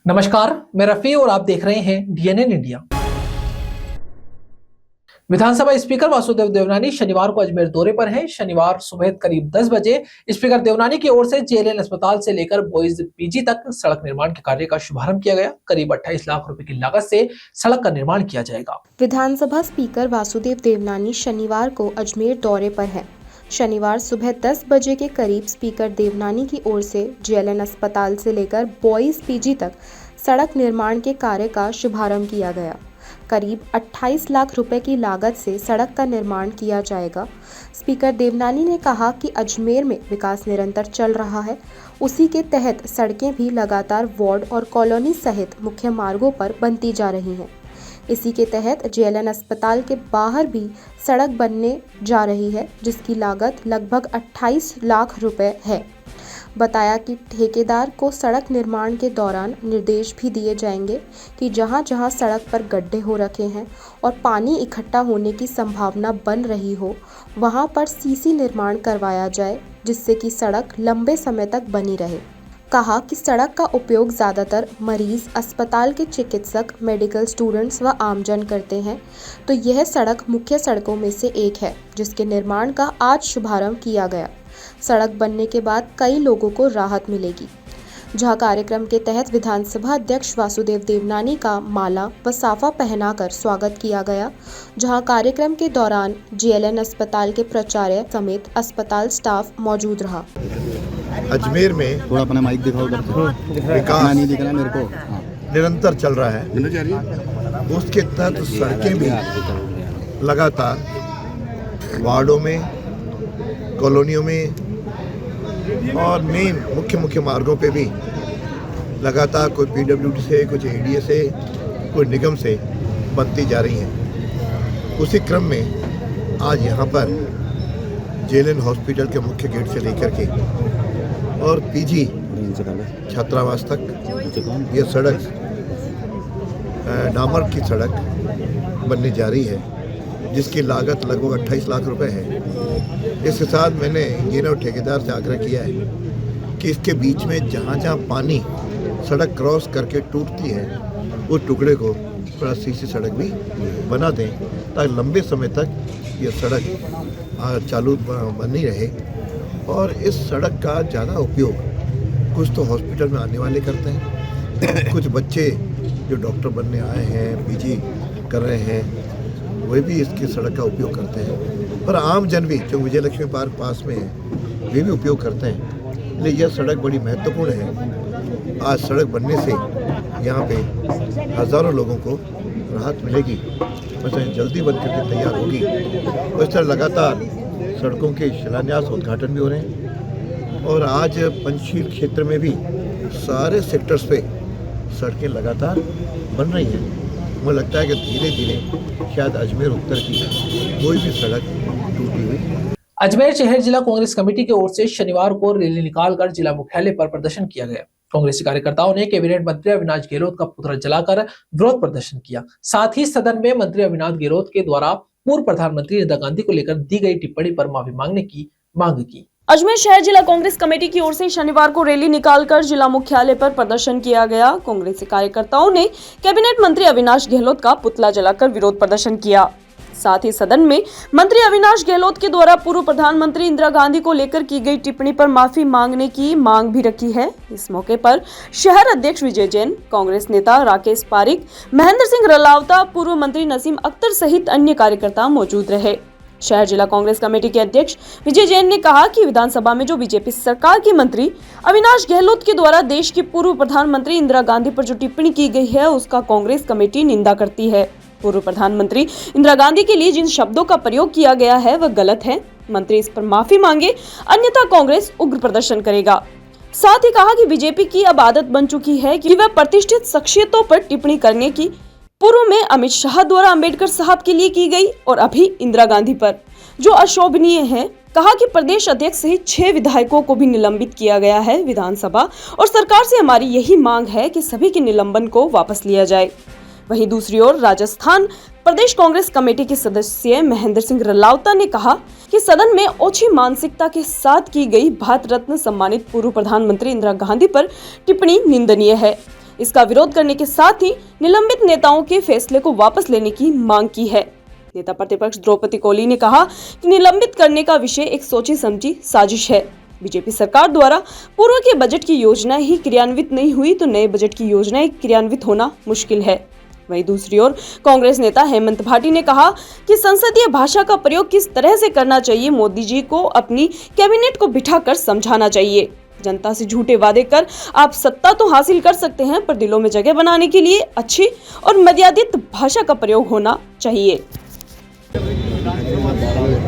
नमस्कार, मैं रफी और आप देख रहे हैं डीएनएन इंडिया। विधानसभा स्पीकर वासुदेव देवनानी शनिवार को अजमेर दौरे पर हैं। शनिवार सुबह करीब 10 बजे स्पीकर देवनानी की ओर से जेएलएन अस्पताल से लेकर बॉयज पीजी तक सड़क निर्माण के कार्य का शुभारंभ किया गया। करीब 28 लाख रुपए की लागत से सड़क का निर्माण किया जाएगा। विधानसभा स्पीकर वासुदेव देवनानी शनिवार को अजमेर दौरे पर हैं। शनिवार सुबह 10 बजे के करीब स्पीकर देवनानी की ओर से जेएलएन अस्पताल से लेकर बॉयज पीजी तक सड़क निर्माण के कार्य का शुभारंभ किया गया। करीब 28 लाख रुपए की लागत से सड़क का निर्माण किया जाएगा। स्पीकर देवनानी ने कहा कि अजमेर में विकास निरंतर चल रहा है, उसी के तहत सड़कें भी लगातार वार्ड और कॉलोनी सहित मुख्य मार्गों पर बनती जा रही हैं। इसी के तहत जेएलएन अस्पताल के बाहर भी सड़क बनने जा रही है, जिसकी लागत लगभग 28 लाख रुपए है। बताया कि ठेकेदार को सड़क निर्माण के दौरान निर्देश भी दिए जाएंगे कि जहां जहां सड़क पर गड्ढे हो रखे हैं और पानी इकट्ठा होने की संभावना बन रही हो, वहां पर सीसी निर्माण करवाया जाए, जिससे कि सड़क लंबे समय तक बनी रहे। कहा कि सड़क का उपयोग ज़्यादातर मरीज, अस्पताल के चिकित्सक, मेडिकल स्टूडेंट्स व आमजन करते हैं, तो यह सड़क मुख्य सड़कों में से एक है, जिसके निर्माण का आज शुभारंभ किया गया। सड़क बनने के बाद कई लोगों को राहत मिलेगी। जहां कार्यक्रम के तहत विधानसभा अध्यक्ष वासुदेव देवनानी का माला व साफा पहनाकर स्वागत किया गया। जहां कार्यक्रम के दौरान जेएलएन अस्पताल के प्राचार्य समेत अस्पताल स्टाफ मौजूद रहा। अजमेर में थोड़ा अपना माइक दिखाओ, विकास नहीं दिख रहा मेरे को। निरंतर चल रहा है। उसके तहत सड़कें भी लगातार वार्डों में, कॉलोनियों में और मेन मुख्य मार्गों पे भी लगातार कोई पीडब्ल्यूडी से, कुछ एडीए से, कोई निगम से बनती जा रही हैं। उसी क्रम में आज यहाँ पर जेएलएन हॉस्पिटल के मुख्य गेट से लेकर के और पीजी छात्रावास तक ये सड़क डामर की सड़क बनने जा रही है, जिसकी लागत लगभग 28 लाख रुपए है। इसके साथ मैंने इंजीनियर और ठेकेदार से आग्रह किया है कि इसके बीच में जहाँ जहाँ पानी सड़क क्रॉस करके टूटती है, उस टुकड़े को थोड़ा सीसी सड़क भी बना दें, ताकि लंबे समय तक ये सड़क चालू बनी रहे। और इस सड़क का ज़्यादा उपयोग कुछ तो हॉस्पिटल में आने वाले करते हैं, कुछ बच्चे जो डॉक्टर बनने आए हैं, पीजी कर रहे हैं, वे भी इसकी सड़क का उपयोग करते हैं। और आम जन भी जो विजयलक्ष्मी पार्क पास में है, वे भी उपयोग करते हैं। इसलिए यह सड़क बड़ी महत्वपूर्ण है। आज सड़क बनने से यहाँ पे हज़ारों लोगों को राहत मिलेगी। वैसे जल्दी बन करके तैयार होगी। और इस तरह लगातार सड़कों के शिलान्यास, उद्घाटन भी हो रहे हैं। और आज पंचशील क्षेत्र में भी सारे सेक्टर्स पे सड़कें लगातार बन रही हैं। मुझे लगता है कि धीरे धीरे शायद अजमेर उत्तर की कोई भी सड़क टूटी हुई। अजमेर शहर जिला कांग्रेस कमेटी की ओर से शनिवार को रैली निकालकर जिला मुख्यालय पर प्रदर्शन किया गया। कांग्रेसी कार्यकर्ताओं ने कैबिनेट मंत्री अविनाश गहलोत का पुतला जलाकर विरोध प्रदर्शन किया। साथ ही सदन में मंत्री अविनाश गहलोत के द्वारा पूर्व प्रधानमंत्री इंदिरा गांधी को लेकर दी गई टिप्पणी पर माफी मांगने की मांग की। अजमेर शहर जिला कांग्रेस कमेटी की ओर से शनिवार को रैली निकालकर जिला मुख्यालय पर प्रदर्शन किया गया। कांग्रेसी कार्यकर्ताओं ने कैबिनेट मंत्री अविनाश गहलोत का पुतला जलाकर विरोध प्रदर्शन किया। साथ ही सदन में मंत्री अविनाश गहलोत के द्वारा पूर्व प्रधानमंत्री इंदिरा गांधी को लेकर की गई टिप्पणी पर माफी मांगने की मांग भी रखी है। इस मौके पर शहर अध्यक्ष विजय जैन, कांग्रेस नेता राकेश पारिक, महेंद्र सिंह रलावता, पूर्व मंत्री नसीम अख्तर सहित अन्य कार्यकर्ता मौजूद रहे। शहर जिला कांग्रेस कमेटी के अध्यक्ष विजय जैन ने कहा कि विधानसभा में जो बीजेपी सरकार की मंत्री अविनाश गहलोत के द्वारा देश की पूर्व प्रधानमंत्री इंदिरा गांधी पर जो टिप्पणी की गई है, उसका कांग्रेस कमेटी निंदा करती है। पूर्व प्रधानमंत्री इंदिरा गांधी के लिए जिन शब्दों का प्रयोग किया गया है वह गलत है। मंत्री इस पर माफी मांगे, अन्यथा कांग्रेस उग्र प्रदर्शन करेगा। साथ ही कहा कि बीजेपी की अब आदत बन चुकी है कि वह प्रतिष्ठित शख्सियतों पर टिप्पणी करने की। पूर्व में अमित शाह द्वारा अंबेडकर साहब के लिए की गई और अभी इंदिरा गांधी पर, जो अशोभनीय है। कहा कि प्रदेश अध्यक्ष सहित 6 विधायकों को भी निलंबित किया गया है। विधानसभा और सरकार से हमारी यही मांग है कि सभी के निलंबन को वापस लिया जाए। वहीं दूसरी ओर राजस्थान प्रदेश कांग्रेस कमेटी के सदस्य महेंद्र सिंह रलावता ने कहा कि सदन में ओछी मानसिकता के साथ की गई भारत रत्न सम्मानित पूर्व प्रधानमंत्री इंदिरा गांधी पर टिप्पणी निंदनीय है। इसका विरोध करने के साथ ही निलंबित नेताओं के फैसले को वापस लेने की मांग की है। नेता प्रतिपक्ष द्रौपदी कोली ने कहा कि निलंबित करने का विषय एक सोची समझी साजिश है। बीजेपी सरकार द्वारा पूर्व के बजट की योजना ही क्रियान्वित नहीं हुई तो नए बजट की योजनाएं क्रियान्वित होना मुश्किल है। वहीं दूसरी ओर कांग्रेस नेता हेमंत भाटी ने कहा कि संसदीय भाषा का प्रयोग किस तरह से करना चाहिए मोदी जी को अपनी कैबिनेट को बिठाकर समझाना चाहिए। जनता से झूठे वादे कर आप सत्ता तो हासिल कर सकते हैं, पर दिलों में जगह बनाने के लिए अच्छी और मर्यादित भाषा का प्रयोग होना चाहिए।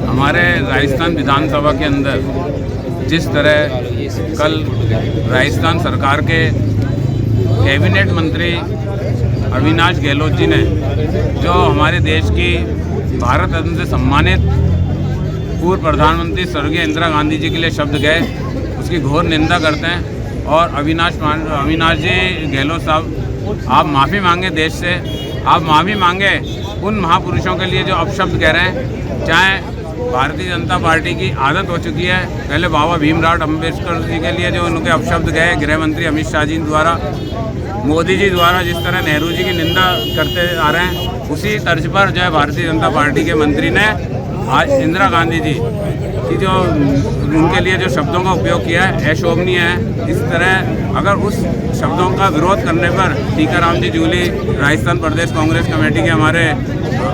हमारे राजस्थान विधानसभा के अंदर जिस तरह कल राजस्थान सरकार के कैबिनेट मंत्री अविनाश गहलोत जी ने जो हमारे देश की भारत रत्न से सम्मानित पूर्व प्रधानमंत्री स्वर्गीय इंदिरा गांधी जी के लिए शब्द गए, उसकी घोर निंदा करते हैं। और अविनाश जी गहलोत साहब, आप माफ़ी मांगे देश से, आप माफ़ी मांगे उन महापुरुषों के लिए जो अपशब्द कह रहे हैं। चाहे भारतीय जनता पार्टी की आदत हो चुकी है, पहले बाबा भीमराव अम्बेडकर जी के लिए जो उनके अपशब्द गए गृह मंत्री अमित शाह जी द्वारा, मोदी जी द्वारा जिस तरह नेहरू जी की निंदा करते आ रहे हैं, उसी तर्ज पर जो है भारतीय जनता पार्टी के मंत्री ने आज इंदिरा गांधी जी की जो उनके लिए जो शब्दों का उपयोग किया है अशोभनीय है। इस तरह अगर उस शब्दों का विरोध करने पर टीकाराम जी जूली, राजस्थान प्रदेश कांग्रेस कमेटी के हमारे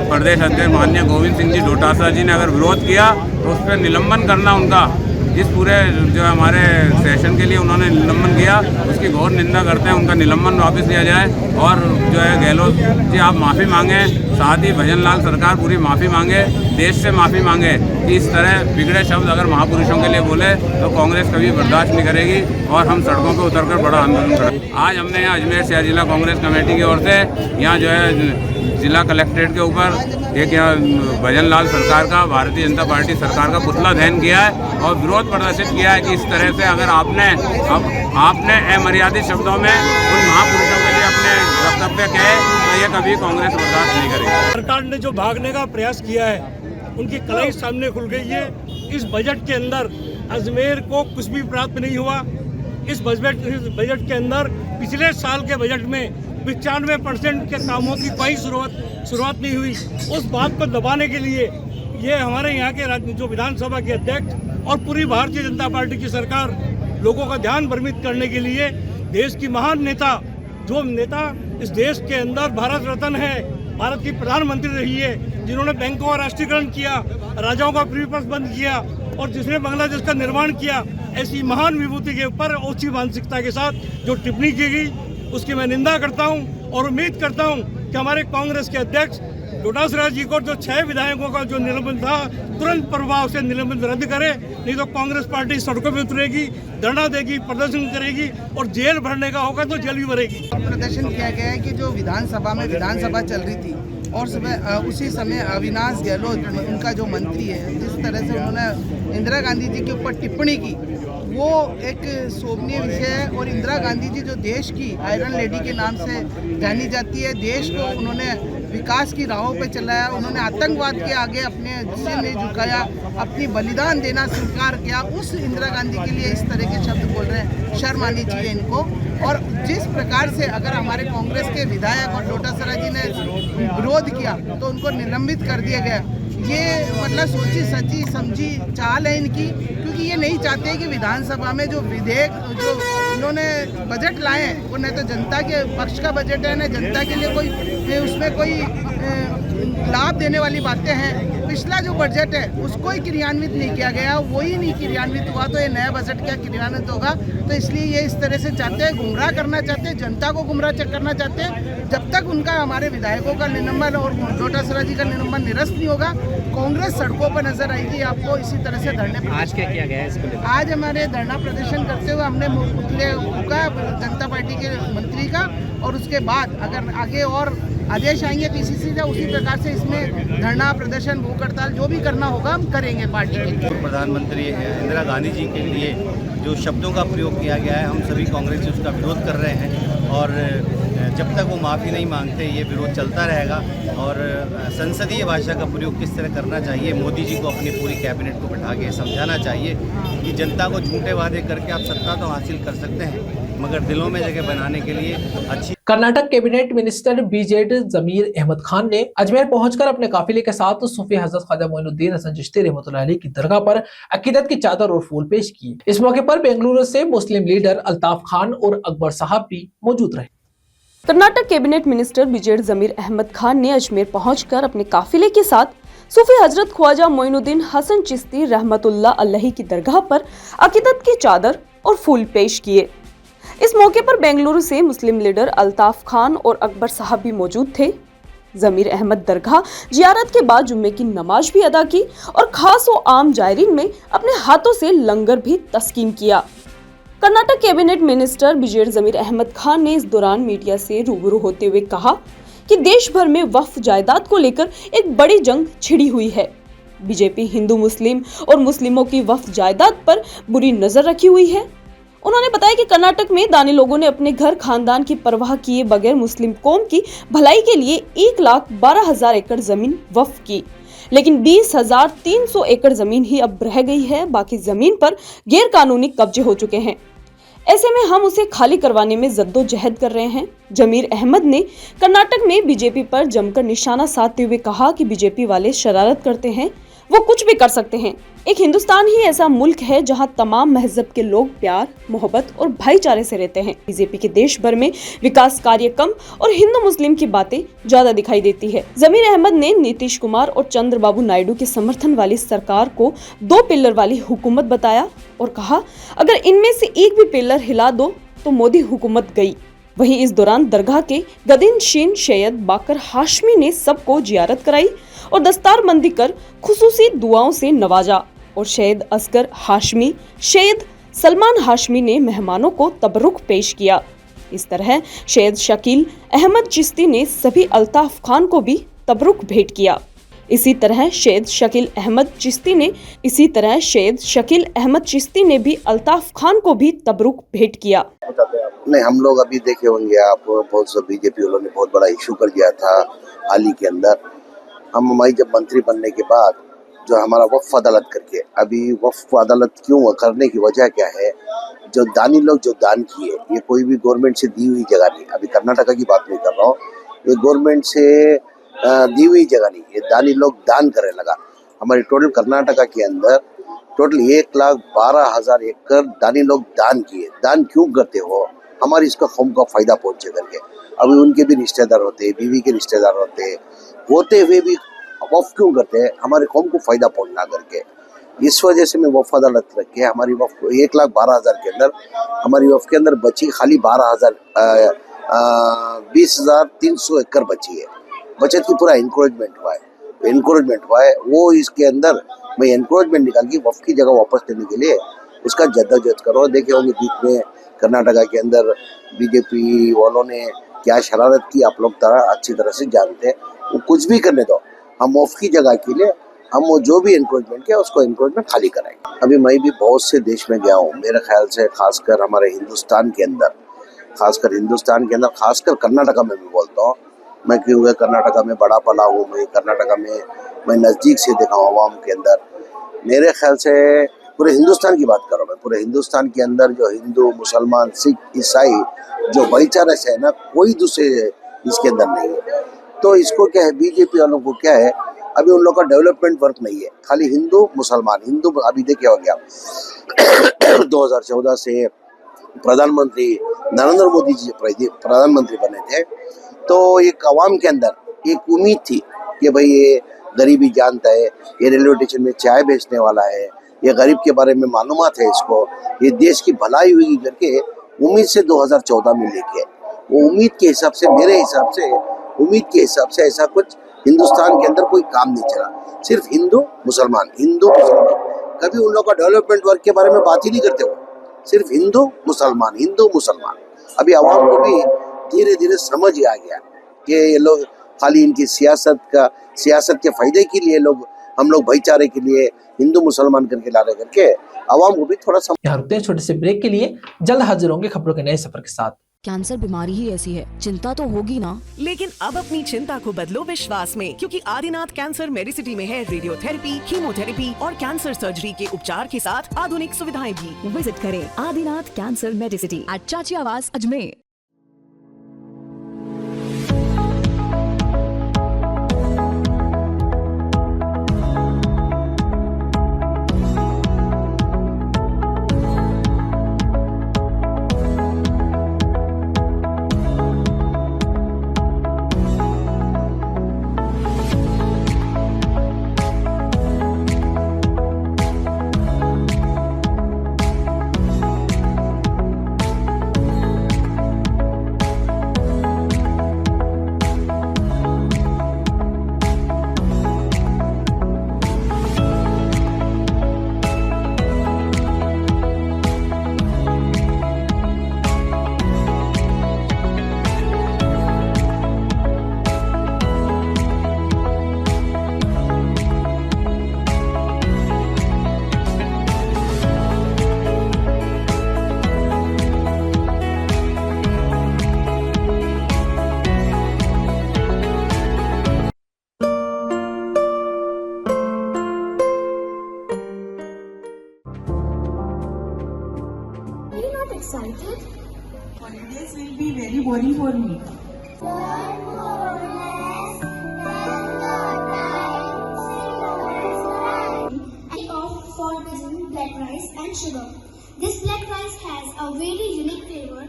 प्रदेश अध्यक्ष माननीय गोविंद सिंह जी डोटासरा जी ने अगर विरोध किया तो उस पर निलंबन करना, उनका जिस पूरे जो हमारे सेशन के लिए उन्होंने निलंबन किया उसकी घोर निंदा करते हैं। उनका निलंबन वापस लिया जाए और जो है गहलोत जी आप माफ़ी मांगे, साथ ही भजन लाल सरकार पूरी माफ़ी मांगे, देश से माफ़ी मांगे कि इस तरह बिगड़े शब्द अगर महापुरुषों के लिए बोले तो कांग्रेस कभी बर्दाश्त नहीं करेगी और हम सड़कों पर उतरकर बड़ा आंदोलन करेंगे। आज हमने यहाँ अजमेर शहर जिला कांग्रेस कमेटी की ओर से यहाँ जो है जिला कलेक्ट्रेट के ऊपर एक यहाँ भजन लाल सरकार का, भारतीय जनता पार्टी सरकार का पुतला दहन किया है और विरोध प्रदर्शित किया है कि इस तरह से अगर आपने अमर्यादित शब्दों में उन महापुरुषों के लिए अपने वक्तव्य कहे तो ये कभी कांग्रेस बर्दाश्त नहीं करेगी। सरकार ने जो भागने का प्रयास किया है उनकी कलाई सामने खुल गई है। इस बजट के अंदर अजमेर को कुछ भी प्राप्त नहीं हुआ। इस बजट के अंदर पिछले साल के बजट में 95% के कामों की कोई शुरुआत नहीं हुई। उस बात को दबाने के लिए ये हमारे यहाँ के जो विधानसभा के अध्यक्ष और पूरी भारतीय जनता पार्टी की सरकार लोगों का ध्यान भ्रमित करने के लिए देश की महान नेता, जो नेता इस देश के अंदर भारत रत्न है, भारत की प्रधानमंत्री रही है, जिन्होंने बैंकों का राष्ट्रीयकरण किया, राजाओं का फ्री पास बंद किया और जिसने बांग्लादेश का निर्माण किया, ऐसी महान विभूति के ऊपर ओछी मानसिकता के साथ जो टिप्पणी की गई उसकी मैं निंदा करता हूं और उम्मीद करता हूं कि हमारे कांग्रेस के अध्यक्ष डोटासरा जी को जो 6 विधायकों का जो निलंबन था तुरंत प्रभाव से निलंबन रद्द करे, नहीं तो कांग्रेस पार्टी सड़कों पर उतरेगी, धरना देगी, प्रदर्शन करेगी और जेल भरने का होगा तो जेल भी भरेगी। प्रदर्शन किया गया है कि जो विधानसभा चल रही थी और उसी समय अविनाश गहलोत उनका जो मंत्री है, जिस तरह से उन्होंने इंदिरा गांधी जी के ऊपर टिप्पणी की वो एक शोभनीय विषय है। और इंदिरा गांधी जी जो देश की आयरन लेडी के नाम से जानी जाती है, देश को उन्होंने विकास की राहों पे चलाया, उन्होंने आतंकवाद के आगे अपने सिर नहीं झुकाया, अपनी बलिदान देना स्वीकार किया। उस इंदिरा गांधी के लिए इस तरह के शब्द बोल रहे हैं, शर्म आनी चाहिए इनको। और जिस प्रकार से अगर हमारे कांग्रेस के विधायक और डोटासरा जी ने विरोध किया तो उनको निलंबित कर दिया गया, ये मतलब सोची सची समझी चाल है इनकी, क्योंकि ये नहीं चाहते कि विधानसभा में जो विधेयक जो इन्होंने बजट लाए हैं वो न तो जनता के पक्ष का बजट है, न जनता के लिए कोई उसमें कोई लाभ देने वाली बातें हैं। पिछला जो बजट है उसको ही क्रियान्वित नहीं किया गया, वही नहीं क्रियान्वित हुआ तो ये नया बजट क्या क्रियान्वित होगा। तो इसलिए ये इस तरह से चाहते हैं, गुमराह करना चाहते हैं, जनता को गुमराह करना चाहते हैं। जब तक उनका हमारे विधायकों का निलंबन और डोटासरा जी का निलंबन निरस्त नहीं होगा, कांग्रेस सड़कों पर नजर आएगी आपको इसी तरह से धरने। आज क्या किया गया है इसको? आज हमारे धरना प्रदर्शन करते हुए हमने पुतले का जनता पार्टी के मंत्री का, और उसके बाद अगर आगे और आदेश आएंगे पीसीसी से उसी प्रकार से इसमें धरना प्रदर्शन भूख हड़ताल जो भी करना होगा हम करेंगे पार्टी के लिए। प्रधानमंत्री इंदिरा गांधी जी के लिए जो शब्दों का प्रयोग किया गया है, हम सभी कांग्रेस उसका विरोध कर रहे हैं और जब तक वो माफ़ी नहीं मांगते ये विरोध चलता रहेगा। और संसदीय भाषा का प्रयोग किस तरह करना चाहिए, मोदी जी को अपनी पूरी कैबिनेट को बिठा के समझाना चाहिए कि जनता को झूठे वादे करके आप सत्ता तो हासिल कर सकते हैं, मगर दिलों में जगह बनाने के लिए अच्छी। कर्नाटक कैबिनेट मिनिस्टर बीजेड जमीर अहमद खान ने अजमेर पहुंचकर अपने काफिले के साथ सूफी हजरत ख्वाजा मोइनुद्दीन हसन चिश्ती रहमतुल्लाह अलैह की दरगाह पर अकीदत की चादर और फूल पेश किए। इस मौके पर बेंगलुरु से मुस्लिम लीडर अल्ताफ खान और अकबर साहब भी मौजूद रहे। कर्नाटक कैबिनेट मिनिस्टर बीजेड जमीर अहमद खान ने अजमेर पहुंचकर अपने काफिले के साथ सूफी हजरत ख्वाजा मोइनुद्दीन हसन चिश्ती रहमतुल्लाह अलैह की दरगाह पर अकीदत की चादर और फूल पेश किए। इस मौके पर बेंगलुरु से मुस्लिम लीडर अल्ताफ खान और अकबर साहब भी मौजूद थे। जमीर अहमद दरगाह जियारत के बाद जुम्मे की नमाज भी अदा की और खास व आम जायरीन में अपने हाथों से लंगर भी तस्कीम किया। कर्नाटक कैबिनेट मिनिस्टर बीजेड जमीर अहमद खान ने इस दौरान मीडिया से रूबरू होते हुए कहा कि देश भर में वक्फ जायदाद को लेकर एक बड़ी जंग छिड़ी हुई है। बीजेपी हिंदू मुस्लिम और मुस्लिमों की वक्फ जायदाद पर बुरी नजर रखी हुई है। उन्होंने बताया कि कर्नाटक में दानी लोगों ने अपने घर खानदान की परवाह किए बगैर मुस्लिम कौम की भलाई के लिए 1,12,000 एकड़ जमीन वक्फ की, लेकिन 20,300 एकड़ जमीन ही अब रह गई है। बाकी जमीन पर गैर कानूनी कब्जे हो चुके हैं। ऐसे में हम उसे खाली करवाने में जद्दोजहद कर रहे हैं। जमीर अहमद ने कर्नाटक में बीजेपी पर जमकर निशाना साधते हुए कहा कि बीजेपी वाले शरारत करते हैं, वो कुछ भी कर सकते हैं। एक हिंदुस्तान ही ऐसा मुल्क है जहां तमाम मजहब के लोग प्यार, मोहब्बत और भाईचारे से रहते हैं। बीजेपी के देश भर में विकास कार्य कम और हिंदू मुस्लिम की बातें ज्यादा दिखाई देती है। जमीर अहमद ने नीतीश कुमार और चंद्रबाबू नायडू के समर्थन वाली सरकार को 2 पिलर वाली हुकूमत बताया और कहा अगर इनमें से एक भी पिलर हिला दो तो मोदी हुकूमत गई। वहीं इस दौरान दरगाह के गदीनशीन सैयद बाकर हाशमी ने सबको जियारत कराई और दस्तारबंदी कर खुसूसी दुआओं से नवाजा और सैयद असगर हाशमी, सैयद सलमान हाशमी ने मेहमानों को तबरुक पेश किया। इस तरह सैयद शकील अहमद चिश्ती ने सभी अल्ताफ खान को भी तबरुक भेंट किया। इसी तरह सैयद शकील अहमद चिश्ती ने भी अल्ताफ खान को भी तबरुक भेंट किया। नहीं, हम लोग अभी देखे होंगे आप, बहुत से बीजेपी वालों ने बहुत बड़ा इशू कर दिया था हाल ही के अंदर। हमारी जब मंत्री बनने के बाद जो हमारा वक्फ अदालत करके, अभी वक्फ अदालत क्यों करने की वजह क्या है, जो दानी लोग जो दान किए, ये कोई भी गवर्नमेंट से दी हुई जगह नहीं। अभी कर्नाटका की बात नहीं कर रहा हूँ, ये गवर्नमेंट से दी हुई जगह नहीं, ये दानी लोग दान करने लगा। हमारे टोटल कर्नाटका के अंदर टोटल 1,12,000 एकड़ दानी लोग दान किए। दान क्यों करते हो? हमारी इसका कौम का फायदा पहुंचे करके। अभी उनके भी रिश्तेदार होते हैं, बीवी के रिश्तेदार होते हुए भी वफ़ क्यों करते हैं? हमारे कौम को फायदा पहुंचना करके। इस वजह से मैं वफ़ अदालत रख के हमारी वफ़ 1,12,000 के अंदर, हमारी वफ़ के अंदर बची खाली 20,300 एकड़ बची है। बचत की पूरा इंकरेजमेंट हुआ है। वो इसके अंदर मैं इंकरेजमेंट निकाल के वफ़ की जगह वापस लेने के लिए उसका जद्दोजहद करो। देखे होंगे बीच में कर्नाटका के अंदर बीजेपी वालों ने क्या शरारत की, आप लोग अच्छी तरह से जानते हैं। वो कुछ भी करने दो, हम वफ़ की जगह के लिए हम वो जो भी इंक्रोचमेंट किया उसको इंक्रोचमेंट खाली कराएंगे। अभी मैं भी बहुत से देश में गया हूँ, मेरे ख्याल से खासकर हमारे हिंदुस्तान के अंदर, खासकर कर्नाटका में भी बोलता हूँ मैं, क्योंकि कर्नाटका में बड़ा पला हूँ मैं, कर्नाटका में मैं नज़दीक से देखा हूँ आवाम के अंदर। मेरे ख्याल से पूरे हिंदुस्तान की बात कर रहा हूँ मैं, पूरे हिंदुस्तान के अंदर जो हिंदू, मुसलमान, सिख, ईसाई जो भाईचारा से है ना, कोई दूसरे इसके अंदर नहीं है। तो इसको क्या है, बीजेपी वालों को क्या है, अभी उन लोगों का डेवलपमेंट वर्क नहीं है, खाली हिंदू मुसलमान। अभी देखिए हो गया 2014 से प्रधानमंत्री नरेंद्र मोदी जी प्रधानमंत्री बने थे, तो एक आवाम के अंदर एक उम्मीद थी कि भाई ये गरीबी जानता है, ये रेलवे स्टेशन में चाय बेचने वाला है, ये गरीब के बारे में मालूमात है इसको, ये देश की भलाई हुई करके उम्मीद से 2014 में लेके, वो उम्मीद के हिसाब से, मेरे हिसाब से उम्मीद के हिसाब से ऐसा कुछ हिंदुस्तान के अंदर कोई काम नहीं चला। सिर्फ हिंदू मुसलमान, कभी उन लोगों का डेवलपमेंट वर्क के बारे में बात ही नहीं करते हो, सिर्फ हिंदू मुसलमान। अभी आवाम को भी धीरे धीरे समझ ही आ गया कि ये लोग खाली इनकी सियासत के फायदे के लिए हम लोग भाईचारे के लिए हिंदू मुसलमान करके ला रहे करके आवाम को भी थोड़ा यहाँ रुकते हैं छोटे से ब्रेक के लिए, जल्द हाजिर होंगे खबरों के नए सफर के साथ। कैंसर बीमारी ही ऐसी है, चिंता तो होगी ना। लेकिन अब अपनी चिंता को बदलो विश्वास में, क्योंकि आदिनाथ कैंसर मेडिसिटी में है रेडियोथेरेपी, कीमोथेरेपी और कैंसर सर्जरी के उपचार के साथ आधुनिक सुविधाएं भी। विजिट करें आदिनाथ कैंसर मेडिसिटी एट चाची आवास Ajmer. Excited? Holidays will be very boring for me. For using black rice and sugar. This black rice has a very unique flavor.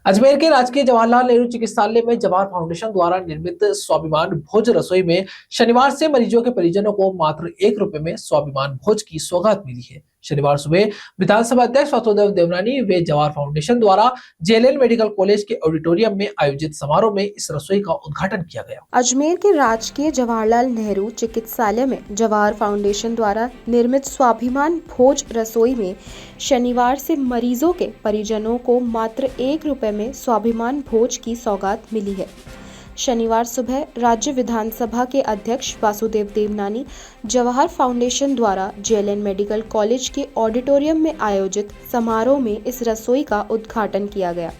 Ajmer के राजकीय जवाहरलाल नेहरू चिकित्सालय में जवाहर फाउंडेशन द्वारा निर्मित स्वाभिमान भोज रसोई में शनिवार से मरीजों के परिजनों को मात्र 1 रुपए में स्वाभिमान भोज की सौगात मिली है। शनिवार सुबह विधानसभा अध्यक्ष वासुदेव देवनानी व जवाहर फाउंडेशन द्वारा जेएलएन मेडिकल कॉलेज के ऑडिटोरियम में आयोजित समारोह में इस रसोई का उद्घाटन किया गया। अजमेर के राजकीय जवाहरलाल नेहरू चिकित्सालय में जवाहर फाउंडेशन द्वारा निर्मित स्वाभिमान भोज रसोई में शनिवार से मरीजों के परिजनों को मात्र 1 रुपए में स्वाभिमान भोज की सौगात मिली है। शनिवार सुबह राज्य विधानसभा के अध्यक्ष वासुदेव देवनानी जवाहर फाउंडेशन द्वारा जेएलएन मेडिकल कॉलेज के ऑडिटोरियम में आयोजित समारोह में इस रसोई का उद्घाटन किया गया।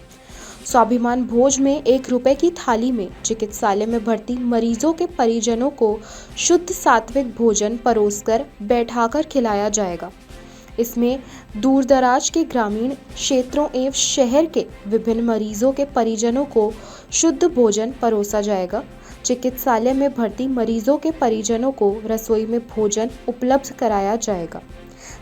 स्वाभिमान भोज में 1 रुपए की थाली में चिकित्सालय में भर्ती मरीजों के परिजनों को शुद्ध सात्विक भोजन परोसकर बैठाकर खिलाया जाएगा। इसमें दूरदराज के ग्रामीण क्षेत्रों एवं शहर के विभिन्न मरीजों के परिजनों को शुद्ध भोजन परोसा जाएगा। चिकित्सालय में भर्ती मरीजों के परिजनों को रसोई में भोजन उपलब्ध कराया जाएगा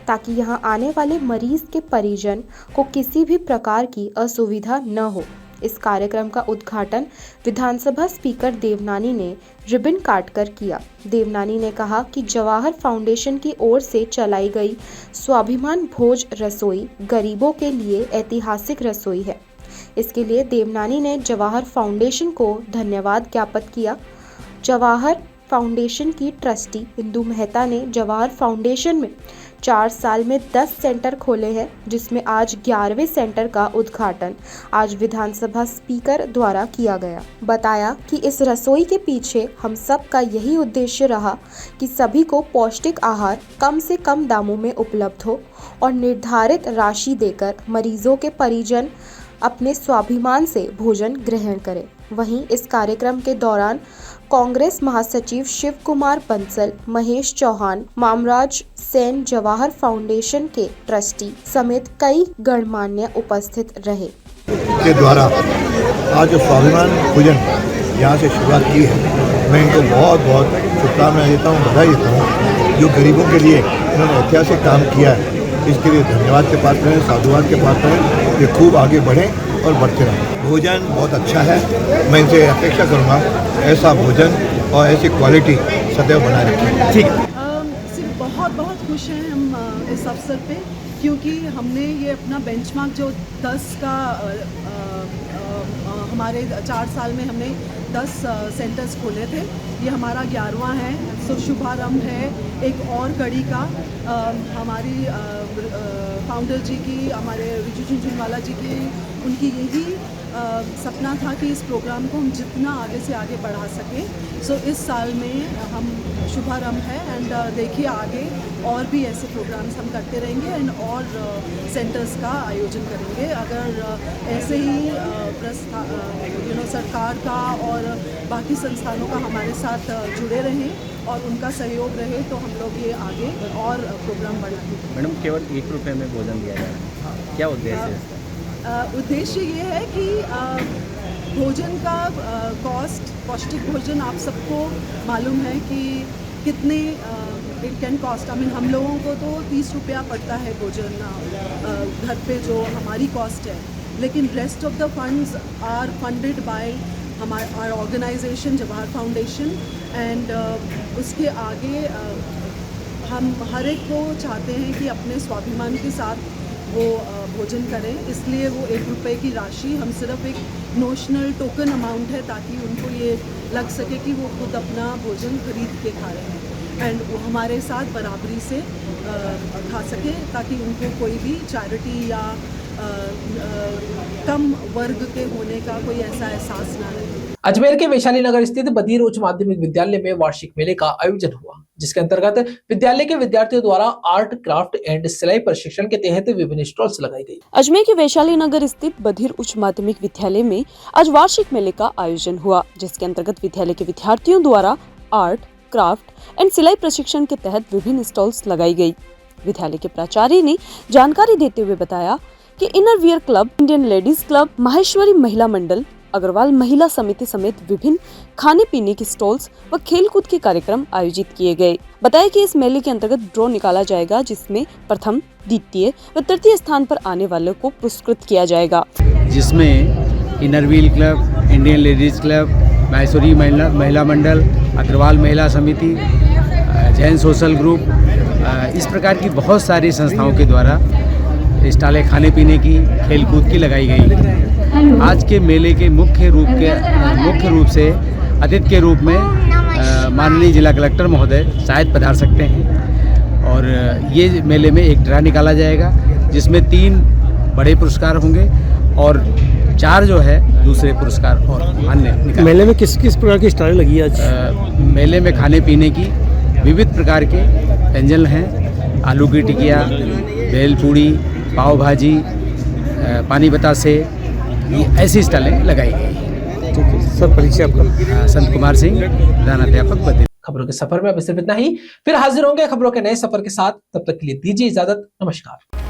ताकि यहां आने वाले मरीज के परिजन को किसी भी प्रकार की असुविधा न हो। इस कार्यक्रम का उद्घाटन विधानसभा स्पीकर देवनानी ने रिबन काटकर किया। देवनानी ने कहा कि जवाहर फाउंडेशन की ओर से चलाई गई स्वाभिमान भोज रसोई गरीबों के लिए ऐतिहासिक रसोई है। इसके लिए देवनानी ने जवाहर फाउंडेशन को धन्यवाद ज्ञापित किया। जवाहर फाउंडेशन की ट्रस्टी इंदु मेहता ने जवाहर फाउंडेशन में 4 साल में 10 सेंटर खोले हैं, जिसमें आज 11वें सेंटर का उद्घाटन आज विधानसभा स्पीकर द्वारा किया गया। बताया कि इस रसोई के पीछे हम सब का यही उद्देश्य रहा कि सभी को पौष्टिक आहार कम से कम दामों में उपलब्ध हो और निर्धारित राशि देकर मरीजों के परिजन अपने स्वाभिमान से भोजन ग्रहण करें। वहीं इस कार्यक्रम के दौरान कांग्रेस महासचिव शिव कुमार बंसल, महेश चौहान, मामराज सेन, जवाहर फाउंडेशन के ट्रस्टी समेत कई गणमान्य उपस्थित रहे। के द्वारा आज जो स्वाभिमान भोजन यहाँ से शुरुआत की है, मैं इनको बहुत बहुत शुभकामनाएं देता हूँ, बधाई देता हूँ। जो गरीबों के लिए इन्होंने ऐतिहासिक काम किया है, इसके लिए धन्यवाद के पात्र हैं, साधुवाद के पात्र हैं। ये खूब आगे बढ़ें और बढ़ते रहें। भोजन बहुत अच्छा है, मैं इनसे अपेक्षा करूँगा ऐसा भोजन और ऐसी क्वालिटी सदैव बनाए रखें। ठीक है। सिर्फ बहुत खुश हैं हम इस अवसर पे, क्योंकि हमने ये अपना बेंचमार्क जो 10 का हमारे 4 साल में हमने 10 सेंटर्स खोले थे, ये हमारा 11वां है। तो शुभारंभ है एक और कड़ी का। हमारी फाउंडर जी की, हमारे रिजू झुनझुनवाला जी की, उनकी यही सपना था कि इस प्रोग्राम को हम जितना आगे से आगे बढ़ा सकें। सो इस साल में हम शुभारंभ है एंड देखिए आगे और भी ऐसे प्रोग्राम्स हम करते रहेंगे एंड और सेंटर्स का आयोजन करेंगे। अगर ऐसे ही सरकार का और बाकी संस्थानों का हमारे साथ जुड़े रहें और उनका सहयोग रहे तो हम लोग ये आगे और प्रोग्राम बढ़ाएंगे। मैडम, केवल ₹1 में भोजन दिया जा रहा है, क्या उद्देश्य है? उद्देश्य ये है कि भोजन का कॉस्ट, पौष्टिक भोजन आप सबको मालूम है कि कितने इट कैन कॉस्ट। हम लोगों को तो ₹30 पड़ता है भोजन घर पे जो हमारी कॉस्ट है, लेकिन rest of the funds are funded by हमारा ऑर्गेनाइजेशन जवाहर फाउंडेशन एंड उसके आगे हम हर एक को चाहते हैं कि अपने स्वाभिमान के साथ वो भोजन करें, इसलिए वो ₹1 की राशि हम सिर्फ एक नोशनल टोकन अमाउंट है ताकि उनको ये लग सके कि वो खुद अपना भोजन खरीद के खा रहे हैं एंड वो हमारे साथ बराबरी से खा सके ताकि उनको कोई भी चैरिटी या कम वर्ग के होने का कोई ऐसा एहसास ना रहे। अजमेर के वैशाली नगर स्थित बधिर उच्च माध्यमिक विद्यालय में वार्षिक मेले का आयोजन हुआ, जिसके अंतर्गत विद्यालय के विद्यार्थियों द्वारा आर्ट, क्राफ्ट एंड सिलाई प्रशिक्षण के तहत विभिन्न स्टॉल्स लगाई गई। अजमेर के वैशाली नगर स्थित बधिर उच्च माध्यमिक विद्यालय में आज वार्षिक मेले का आयोजन हुआ, जिसके अंतर्गत विद्यालय के विद्यार्थियों द्वारा आर्ट, क्राफ्ट एंड सिलाई प्रशिक्षण के तहत विभिन्न स्टॉल्स लगाई गई। विद्यालय के प्राचार्य ने जानकारी देते हुए बताया कि inner wear club, Indian ladies club, Maheshwari महिला मंडल, अग्रवाल महिला समिति समेत विभिन्न खाने पीने के स्टॉल्स व खेलकूद के कार्यक्रम आयोजित किए गए। बताया कि इस मेले के अंतर्गत ड्रॉ निकाला जाएगा, जिसमें प्रथम, द्वितीय व तृतीय स्थान पर आने वालों को पुरस्कृत किया जाएगा, जिसमें inner wheel club, Indian ladies club, Maheshwari महिला मंडल, अग्रवाल महिला समिति, जैन सोशल ग्रुप, इस प्रकार की बहुत सारी संस्थाओं के द्वारा स्टॉलें खाने पीने की, खेलकूद की लगाई गई। आज के मेले के मुख्य रूप से अतिथि के रूप में माननीय जिला कलेक्टर महोदय शायद पधार सकते हैं और ये मेले में एक ड्रा निकाला जाएगा, जिसमें 3 बड़े पुरस्कार होंगे और 4 जो है दूसरे पुरस्कार और अन्य। मेले में किस किस प्रकार की स्टॉलें लगी है आज? मेले में खाने पीने की विविध प्रकार के व्यंजन हैं, आलू की टिकिया, भेल पूड़ी, पाव भाजी, पानी बतासे, ये ऐसी स्टॉलें लगाई गई हैं। ठीक है सर, परिचय आपका? संत कुमार सिंह, प्रधानाध्यापक बद्री। खबरों के सफर में अब सिर्फ इतना ही, फिर हाजिर होंगे खबरों के नए सफर के साथ। तब तक के लिए दीजिए इजाजत। नमस्कार।